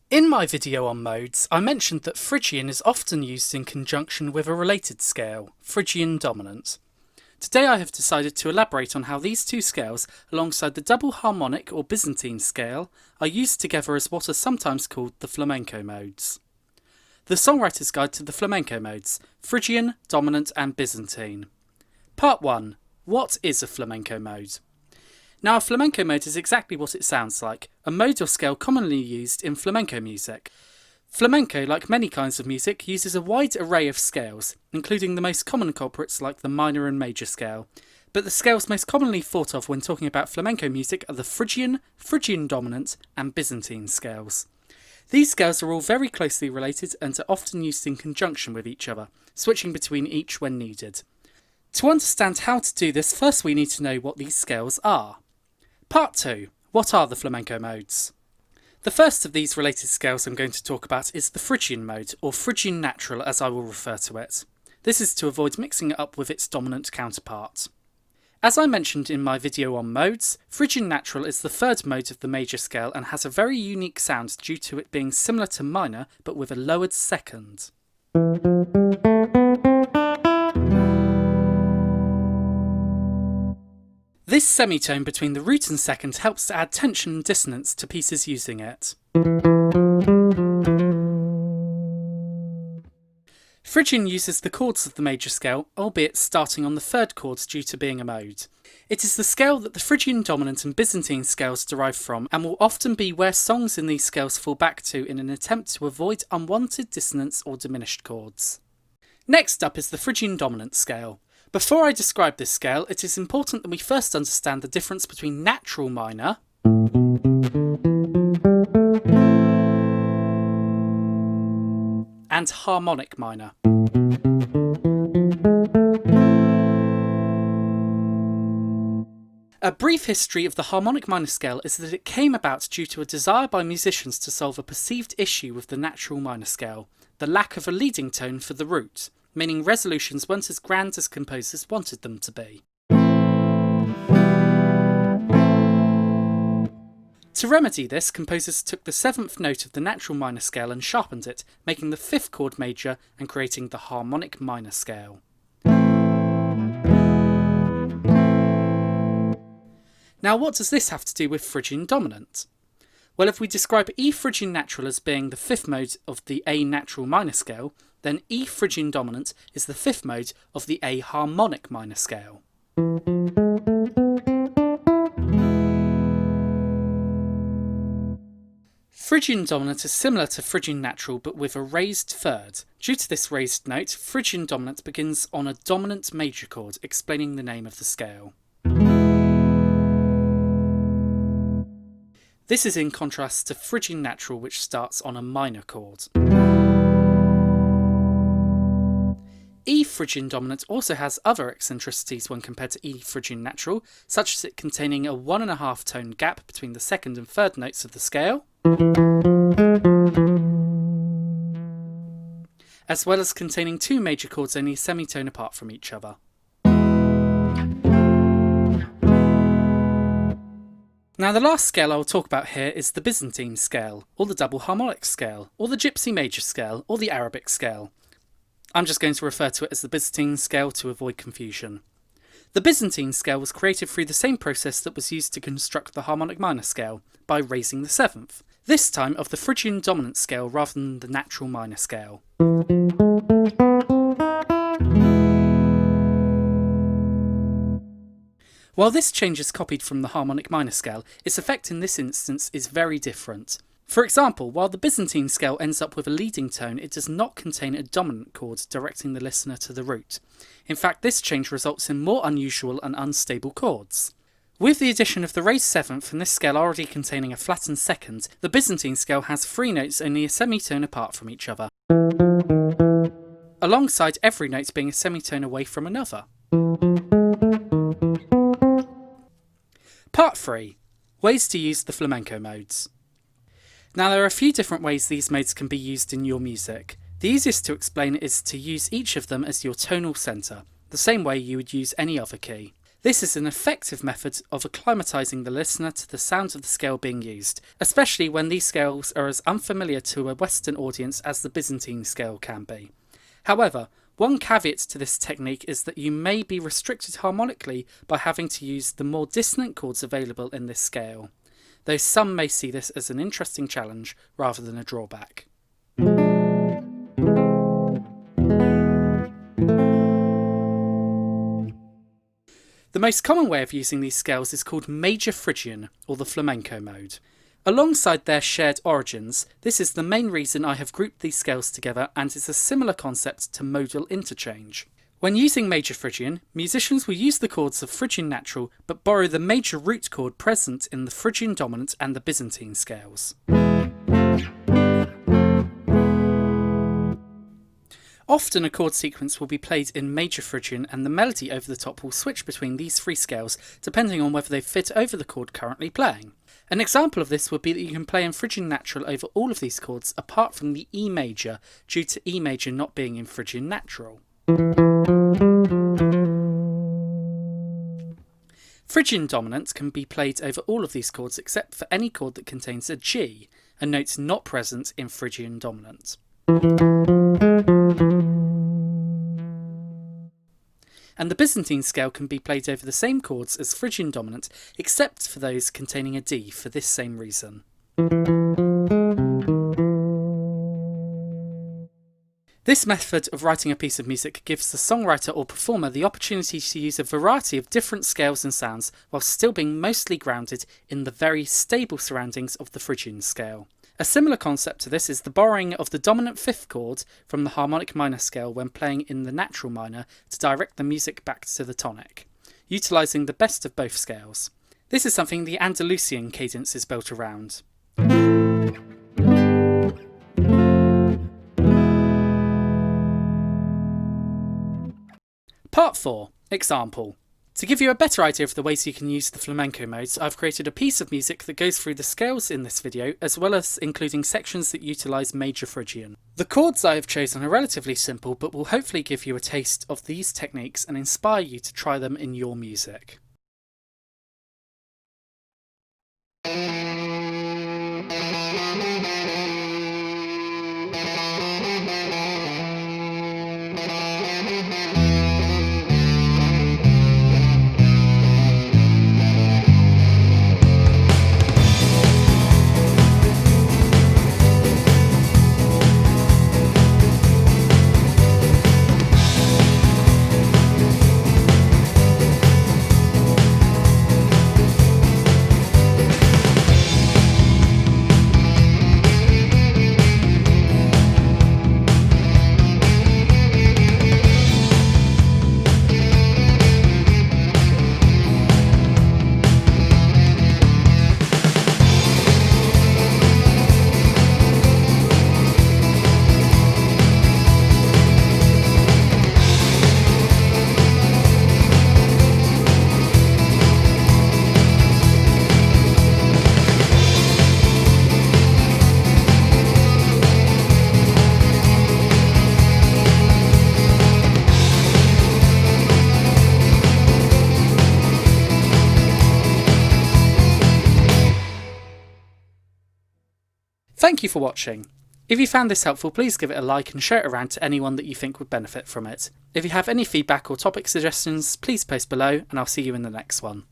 In my video on modes, I mentioned that Phrygian is often used in conjunction with a related scale, Phrygian Dominant. Today I have decided to elaborate on how these two scales, alongside the Double Harmonic or Byzantine Scale, are used together as what are sometimes called the Flamenco Modes. The Songwriters Guide to the Flamenco Modes, Phrygian, Dominant and Byzantine. Part 1. What is a flamenco mode? Now, a flamenco mode is exactly what it sounds like, a mode or scale commonly used in flamenco music. Flamenco, like many kinds of music, uses a wide array of scales, including the most common culprits like the minor and major scale. But the scales most commonly thought of when talking about flamenco music are the Phrygian, Phrygian Dominant and Byzantine scales. These scales are all very closely related and are often used in conjunction with each other, switching between each when needed. To understand how to do this, first we need to know what these scales are. Part 2. What are the flamenco modes? The first of these related scales I'm going to talk about is the Phrygian mode, or Phrygian Natural as I will refer to it. This is to avoid mixing it up with its dominant counterpart. As I mentioned in my video on modes, Phrygian Natural is the third mode of the major scale and has a very unique sound due to it being similar to minor but with a lowered second. This semitone between the root and second helps to add tension and dissonance to pieces using it. Phrygian uses the chords of the major scale, albeit starting on the third chord due to being a mode. It is the scale that the Phrygian Dominant and Byzantine scales derive from, and will often be where songs in these scales fall back to in an attempt to avoid unwanted dissonance or diminished chords. Next up is the Phrygian Dominant scale. Before I describe this scale, it is important that we first understand the difference between natural minor and harmonic minor. A brief history of the harmonic minor scale is that it came about due to a desire by musicians to solve a perceived issue with the natural minor scale, the lack of a leading tone for the root, meaning resolutions weren't as grand as composers wanted them to be. To remedy this, composers took the seventh note of the natural minor scale and sharpened it, making the fifth chord major and creating the harmonic minor scale. Now, what does this have to do with Phrygian Dominant? Well, if we describe E Phrygian Natural as being the fifth mode of the A natural minor scale, then E Phrygian Dominant is the fifth mode of the A harmonic minor scale. Phrygian Dominant is similar to Phrygian Natural but with a raised third. Due to this raised note, Phrygian Dominant begins on a dominant major chord, explaining the name of the scale. This is in contrast to Phrygian Natural, which starts on a minor chord. E Phrygian Dominant also has other eccentricities when compared to E Phrygian Natural, such as it containing a 1.5 tone gap between the second and third notes of the scale, as well as containing two major chords only a semitone apart from each other. Now, the last scale I will talk about here is the Byzantine Scale, or the Double Harmonic Scale, or the Gypsy Major Scale, or the Arabic Scale. I'm just going to refer to it as the Byzantine Scale to avoid confusion. The Byzantine Scale was created through the same process that was used to construct the Harmonic Minor Scale, by raising the seventh, this time of the Phrygian Dominant Scale rather than the Natural Minor Scale. While this change is copied from the Harmonic Minor Scale, its effect in this instance is very different. For example, while the Byzantine scale ends up with a leading tone, it does not contain a dominant chord directing the listener to the root. In fact, this change results in more unusual and unstable chords. With the addition of the raised seventh and this scale already containing a flattened second, the Byzantine scale has three notes only a semitone apart from each other, alongside every note being a semitone away from another. Part 3. Ways to use the flamenco modes. Now, there are a few different ways these modes can be used in your music. The easiest to explain is to use each of them as your tonal centre, the same way you would use any other key. This is an effective method of acclimatising the listener to the sounds of the scale being used, especially when these scales are as unfamiliar to a Western audience as the Byzantine scale can be. However, one caveat to this technique is that you may be restricted harmonically by having to use the more dissonant chords available in this scale, though some may see this as an interesting challenge rather than a drawback. The most common way of using these scales is called Major-Phrygian, or the Flamenco mode. Alongside their shared origins, this is the main reason I have grouped these scales together and is a similar concept to modal interchange. When using Major-Phrygian, musicians will use the chords of Phrygian Natural but borrow the major root chord present in the Phrygian Dominant and the Byzantine scales. Often a chord sequence will be played in Major-Phrygian and the melody over the top will switch between these three scales depending on whether they fit over the chord currently playing. An example of this would be that you can play in Phrygian Natural over all of these chords apart from the E major, due to E major not being in Phrygian Natural. Phrygian Dominant can be played over all of these chords except for any chord that contains a G, a note not present in Phrygian Dominant. And the Byzantine scale can be played over the same chords as Phrygian Dominant, except for those containing a D for this same reason. This method of writing a piece of music gives the songwriter or performer the opportunity to use a variety of different scales and sounds while still being mostly grounded in the very stable surroundings of the Phrygian scale. A similar concept to this is the borrowing of the dominant fifth chord from the Harmonic Minor scale when playing in the natural minor to direct the music back to the tonic, utilising the best of both scales. This is something the Andalusian cadence is built around. Part 4. Example. To give you a better idea of the ways you can use the flamenco modes, I've created a piece of music that goes through the scales in this video, as well as including sections that utilise Major-Phrygian. The chords I have chosen are relatively simple, but will hopefully give you a taste of these techniques and inspire you to try them in your music. Thank you for watching. If you found this helpful, please give it a like and share it around to anyone that you think would benefit from it. If you have any feedback or topic suggestions, please post below and I'll see you in the next one.